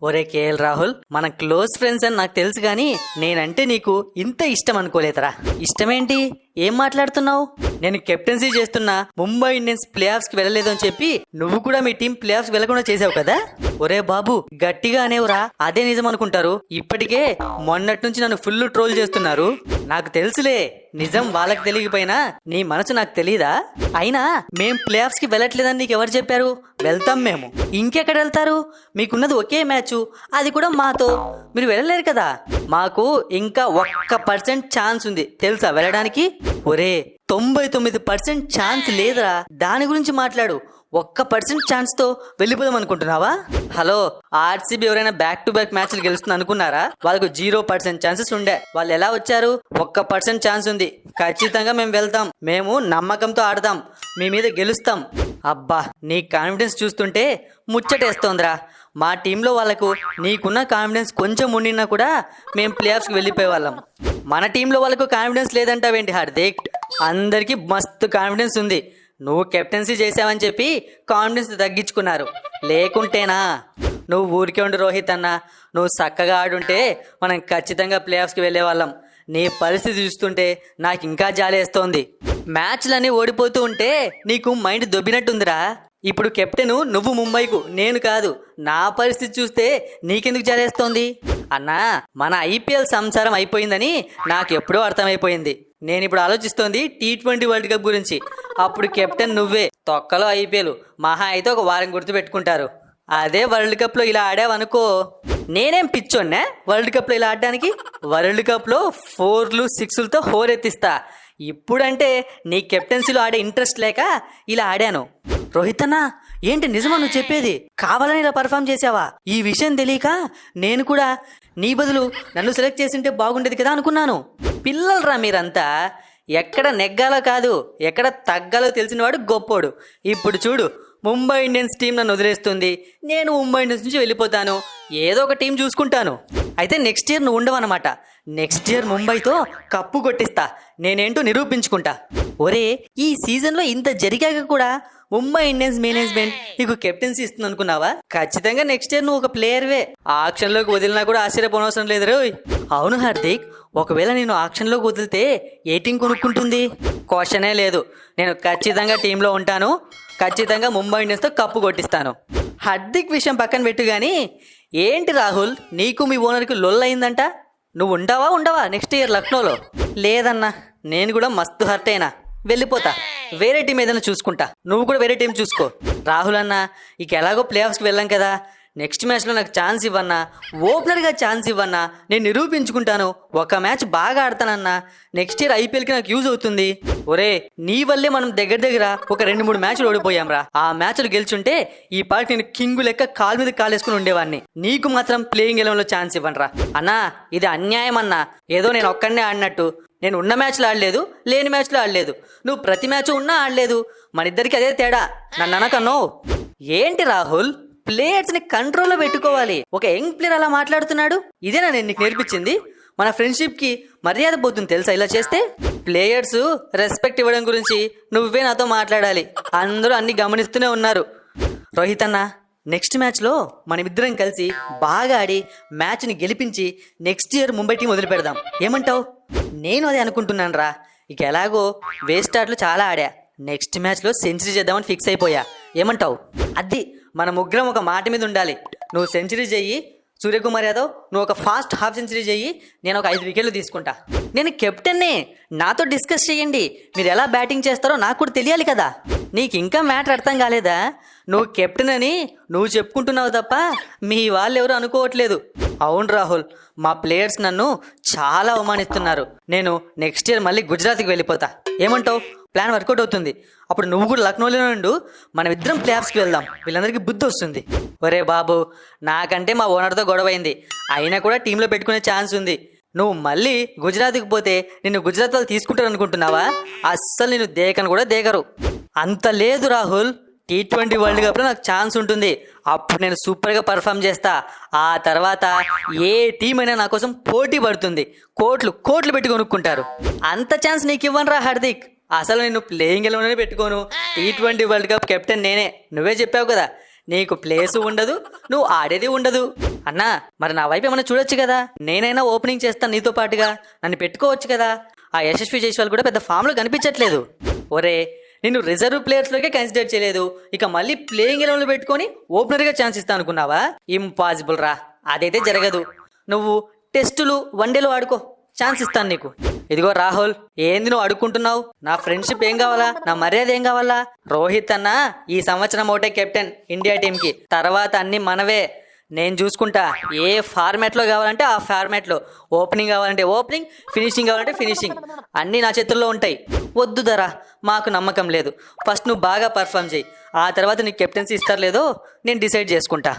ఒరే కేఎల్ రాహుల్, మన close friends అని నాకు తెలుసు కానీ నేనంటే నీకు ఇంత ఇష్టం అనుకోలేదరా. ఇష్టమేంటి? ఏం మాట్లాడుతున్నావు? నేను కెప్టెన్సీ చేస్తున్నా ముంబై ఇండియన్స్ ప్లే ఆఫ్స్ కి వెళ్ళలేదు అని చెప్పి నువ్వు కూడా మీ టీం ప్లే ఆఫ్స్ వెళ్లకుండా చేసావు కదా. ఒరే బాబు, గట్టిగా అనేవురా, అదే నిజం అనుకుంటారు. ఇప్పటికే మొన్నటి నుంచి నన్ను ఫుల్ ట్రోల్ చేస్తున్నారు. నాకు తెలుసులే, నిజం వాళ్ళకి తెలియకపోయినా నీ మనసు నాకు తెలీదా? అయినా మేం ప్లే ఆఫ్స్ కి వెళ్ళట్లేదని నీకు ఎవరు చెప్పారు? వెళ్తాం మేము. ఇంకెక్కడ వెళ్తారు? మీకున్నది ఒకే మ్యాచ్, అది కూడా మాతో. మీరు వెళ్ళలేరు కదా. మాకు ఇంకా 1% ఛాన్స్ ఉంది తెలుసా వెళ్ళడానికి. ఒరే 99% ఛాన్స్ లేదురా, దాని గురించి మాట్లాడు. 1% ఛాన్స్ తో వెళ్ళిపోదాం అనుకుంటున్నావా? హలో, ఆర్సీబీ ఎవరైనా బ్యాక్ టు బ్యాక్ మ్యాచ్లు గెలుస్తుంది అనుకున్నారా? వాళ్ళకు 0% ఛాన్సెస్ ఉండే. వాళ్ళు ఎలా వచ్చారు? 1% ఛాన్స్ ఉంది. ఖచ్చితంగా మేము వెళ్తాం. మేము నమ్మకంతో ఆడతాం, మీ మీద గెలుస్తాం. అబ్బా, నీ కాన్ఫిడెన్స్ చూస్తుంటే ముచ్చటేస్తోందిరా. మా టీంలో వాళ్ళకు నీకున్న కాన్ఫిడెన్స్ కొంచెం ఉండినా కూడా మేము ప్లే ఆఫ్స్కి వెళ్ళిపోయే వాళ్ళం. మన టీంలో వాళ్ళకు కాన్ఫిడెన్స్ లేదంటావేంటి హార్దిక్? అందరికీ మస్తు కాన్ఫిడెన్స్ ఉంది. నువ్వు కెప్టెన్సీ చేసావని చెప్పి కాన్ఫిడెన్స్ తగ్గించుకున్నారు. లేకుంటేనా? నువ్వు ఊరికే ఉండు రోహిత్ అన్న. నువ్వు చక్కగా ఆడుంటే మనం ఖచ్చితంగా ప్లే ఆఫ్స్కి వెళ్ళే వాళ్ళం. నీ పరిస్థితి చూస్తుంటే నాకు ఇంకా జాలేస్తోంది. మ్యాచ్లన్నీ ఓడిపోతూ ఉంటే నీకు మైండ్ దొబ్బినట్టుందిరా. ఇప్పుడు కెప్టెను నువ్వు ముంబైకు, నేను కాదు. నా పరిస్థితి చూస్తే నీకెందుకు జాలేస్తోంది? అన్నా, మన ఐపీఎల్ సంసారం అయిపోయిందని నాకు ఎప్పుడో అర్థమైపోయింది. నేను ఇప్పుడు ఆలోచిస్తోంది T20 వరల్డ్ కప్ గురించి. అప్పుడు కెప్టెన్ నువ్వే. తొక్కలో ఐపీఎల్ మహా అయితే ఒక వారం గుర్తు పెట్టుకుంటారు. అదే వరల్డ్ కప్లో ఇలా ఆడావనుకో, నేనేం పిచ్చోన్నే వరల్డ్ కప్లో ఇలా ఆడడానికి? వరల్డ్ కప్లో 4లు 6లతో హోరెత్తిస్తా. ఇప్పుడంటే నీ కెప్టెన్సీలో ఆడే ఇంట్రెస్ట్ లేక ఇలా ఆడాను. రోహిత్ అన్నా, ఏంటి నిజమా నువ్వు చెప్పేది? కావాలని ఇలా పర్ఫామ్ చేసావా? ఈ విషయం తెలియక నేను కూడా నీ బదులు నన్ను సెలెక్ట్ చేసింటే బాగుండేది కదా అనుకున్నాను. పిల్లలరా మీరంతా. ఎక్కడ నెగ్గాలో కాదు, ఎక్కడ తగ్గాలో తెలిసినవాడు గొప్పోడు. ఇప్పుడు చూడు, ముంబై ఇండియన్స్ టీం నన్ను వదిలేస్తుంది. నేను ముంబై ఇండియన్స్ నుంచి వెళ్ళిపోతాను. ఏదో ఒక టీం చూసుకుంటాను. అయితే నెక్స్ట్ ఇయర్ నువ్వు ఉండవన్నమాట. నెక్స్ట్ ఇయర్ ముంబైతో కప్పు కొట్టిస్తా. నేనేంటో నిరూపించుకుంటా. ఒరే, ఈ సీజన్లో ఇంత జరిగాక కూడా ముంబై ఇండియన్స్ మేనేజ్మెంట్ నీకు కెప్టెన్సీ ఇస్తుంది అనుకున్నావా? ఖచ్చితంగా నెక్స్ట్ ఇయర్ నువ్వు ఒక ప్లేయర్వే. ఆక్షన్లోకి వదిలినా కూడా ఆశ్చర్యపోనవసరం లేదు రోయ్. అవును హార్దిక్, ఒకవేళ నేను ఆక్షన్లోకి వదిలితే ఏ టీం కొనుక్కుంటుంది? క్వశ్చనే లేదు. నేను ఖచ్చితంగా టీంలో ఉంటాను. ఖచ్చితంగా ముంబై ఇండియన్స్తో కప్పు కొట్టిస్తాను. హార్దిక్ విషయం పక్కన పెట్టు కానీ, ఏంటి రాహుల్, నీకు మీ ఓనర్కి లొల్లయిందంట. నువ్వు ఉండవా నెక్స్ట్ ఇయర్ లక్నోలో? లేదన్నా, నేను కూడా మస్తు హర్ట్ అయినా. వెళ్ళిపోతా. వేరే టీం ఏదైనా చూసుకుంటా. నువ్వు కూడా వేరే టీం చూసుకో. రాహుల్ అన్న, ఇక ఎలాగో ప్లే ఆఫ్స్కి వెళ్ళాం కదా, నెక్స్ట్ మ్యాచ్లో నాకు ఛాన్స్ ఇవ్వన్నా. ఓపెనర్గా ఛాన్స్ ఇవ్వన్నా. నేను నిరూపించుకుంటాను. ఒక మ్యాచ్ బాగా ఆడతానన్నా. నెక్స్ట్ ఇయర్ ఐపీఎల్కి నాకు యూజ్ అవుతుంది. ఒరే, నీ వల్లే మనం దగ్గర ఒక 2-3 మ్యాచ్లు ఓడిపోయాంరా. ఆ మ్యాచ్లు గెలుచుంటే ఈ పార్టీ నేను కింగు లెక్క కాలు మీద కాలేసుకుని ఉండేవాడిని. నీకు మాత్రం ప్లేయింగ్ 11లో ఛాన్స్ ఇవ్వనరా. అన్నా, ఇది అన్యాయం అన్నా. ఏదో నేను ఒక్కడనే ఆడినట్టు. నేను ఉన్న మ్యాచ్లో ఆడలేదు, లేని మ్యాచ్లో ఆడలేదు. నువ్వు ప్రతి మ్యాచ్ ఉన్నా ఆడలేదు. మన ఇద్దరికి అదే తేడా. నన్ను అనకన్నో. ఏంటి రాహుల్, ప్లేయర్స్ని కంట్రోల్లో పెట్టుకోవాలి. ఒక యంగ్ ప్లేయర్ అలా మాట్లాడుతున్నాడు. ఇదేనా నేను నీకు నేర్పించింది? మన ఫ్రెండ్షిప్కి మర్యాద పోతుంది తెలుసా ఇలా చేస్తే? ప్లేయర్స్ రెస్పెక్ట్ ఇవ్వడం గురించి నువ్వే నాతో మాట్లాడాలి. అందరూ అన్ని గమనిస్తూనే ఉన్నారు. రోహిత్ అన్న, నెక్స్ట్ మ్యాచ్లో మనమిద్దరం కలిసి బాగా ఆడి మ్యాచ్ని గెలిపించి నెక్స్ట్ ఇయర్ ముంబై టీం వదిలి పెడదాం. ఏమంటావు? నేను అదే అనుకుంటున్నాను రా. ఇక ఎలాగో వేస్ట్ ఆటలు చాలా ఆడా. నెక్స్ట్ మ్యాచ్లో సెంచరీ చేద్దామని ఫిక్స్ అయిపోయా. ఏమంటావు? అది మన ముగ్గురం ఒక మాట మీద ఉండాలి. నువ్వు సెంచరీ చెయ్యి, సూర్యకుమార్ యాదవ్ నువ్వు ఒక ఫాస్ట్ హాఫ్ సెంచరీ చెయ్యి, నేను ఒక 5 వికెట్లు తీసుకుంటా. నేను కెప్టెన్నే, నాతో డిస్కస్ చేయండి. మీరు ఎలా బ్యాటింగ్ చేస్తారో నాకు కూడా తెలియాలి కదా. నీకు ఇంకా మ్యాటర్ అర్థం కాలేదా? నువ్వు కెప్టెన్ అని నువ్వు చెప్పుకుంటున్నావు తప్ప మీ వాళ్ళు ఎవరు అనుకోవట్లేదు. అవును రాహుల్, మా ప్లేయర్స్ నన్ను చాలా అవమానిస్తున్నారు. నేను నెక్స్ట్ ఇయర్ మళ్ళీ గుజరాత్కి వెళ్ళిపోతా. ఏమంటావు? ప్లాన్ వర్కౌట్ అవుతుంది. అప్పుడు నువ్వు కూడా లక్నోలో నుండు, మనం ఇద్దరం ప్లే ఆఫ్స్కి వెళ్దాం. వీళ్ళందరికీ బుద్ధి వస్తుంది. ఒరే బాబు, నాకంటే మా ఓనర్తో గొడవైంది. అయినా కూడా టీంలో పెట్టుకునే ఛాన్స్ ఉంది. నువ్వు మళ్ళీ గుజరాత్కి పోతే నిన్ను గుజరాత్ వాళ్ళు తీసుకుంటారు అనుకుంటున్నావా? అస్సలు నిన్ను దేకను కూడా దేకరు. అంత లేదు రాహుల్. T20 వరల్డ్ కప్లో నాకు ఛాన్స్ ఉంటుంది. అప్పుడు నేను సూపర్గా పర్ఫామ్ చేస్తా. ఆ తర్వాత ఏ టీం అయినా నా కోసం పోటీ పడుతుంది. కోట్లు పెట్టి కొనుక్కుంటారు. అంత ఛాన్స్ నీకు ఇవ్వనురా హార్దిక్. అసలు నేను ప్లేయింగ్ 11లోనే పెట్టుకోను. T20 వరల్డ్ కప్ కెప్టెన్ నేనే. నువ్వే చెప్పావు కదా. నీకు ప్లేసు ఉండదు, నువ్వు ఆడేది ఉండదు. అన్నా మరి నా వైపు ఏమైనా చూడొచ్చు కదా, నేనైనా ఓపెనింగ్ చేస్తాను నీతో పాటుగా, నన్ను పెట్టుకోవచ్చు కదా. ఆ యశస్వి జైస్వాల్ కూడా పెద్ద ఫామ్లో కనిపించట్లేదు. ఒరే నేను రిజర్వ్ ప్లేయర్స్లోకే కన్సిడర్ చేయలేదు, ఇక మళ్ళీ ప్లేయింగ్ ఎలెవెన్లో పెట్టుకొని ఓపెనర్గా ఛాన్స్ ఇస్తా అనుకున్నావా? ఇంపాసిబుల్ రా, అదైతే జరగదు. నువ్వు టెస్టులు వన్డేలు ఆడుకో, ఛాన్స్ ఇస్తాను నీకు. ఇదిగో రాహుల్, ఏంది నువ్వు అడుక్కుంటున్నావు? నా ఫ్రెండ్షిప్ ఏం కావాలా, నా మర్యాద ఏం కావాలా? రోహిత్ అన్న ఈ సంవత్సరం ఒకటే కెప్టెన్ ఇండియా టీంకి, తర్వాత అన్ని మనవే. నేను చూసుకుంటా, ఏ ఫార్మాట్లో కావాలంటే ఆ ఫార్మాట్లో, ఓపెనింగ్ కావాలంటే ఓపెనింగ్, ఫినిషింగ్ కావాలంటే ఫినిషింగ్, అన్నీ నా చేతుల్లో ఉంటాయి. వద్దు ధరా, మాకు నమ్మకం లేదు. ఫస్ట్ నువ్వు బాగా పర్ఫామ్ చేయి, ఆ తర్వాత నీకు కెప్టెన్సీ ఇస్తారు లేదో నేను డిసైడ్ చేసుకుంటా.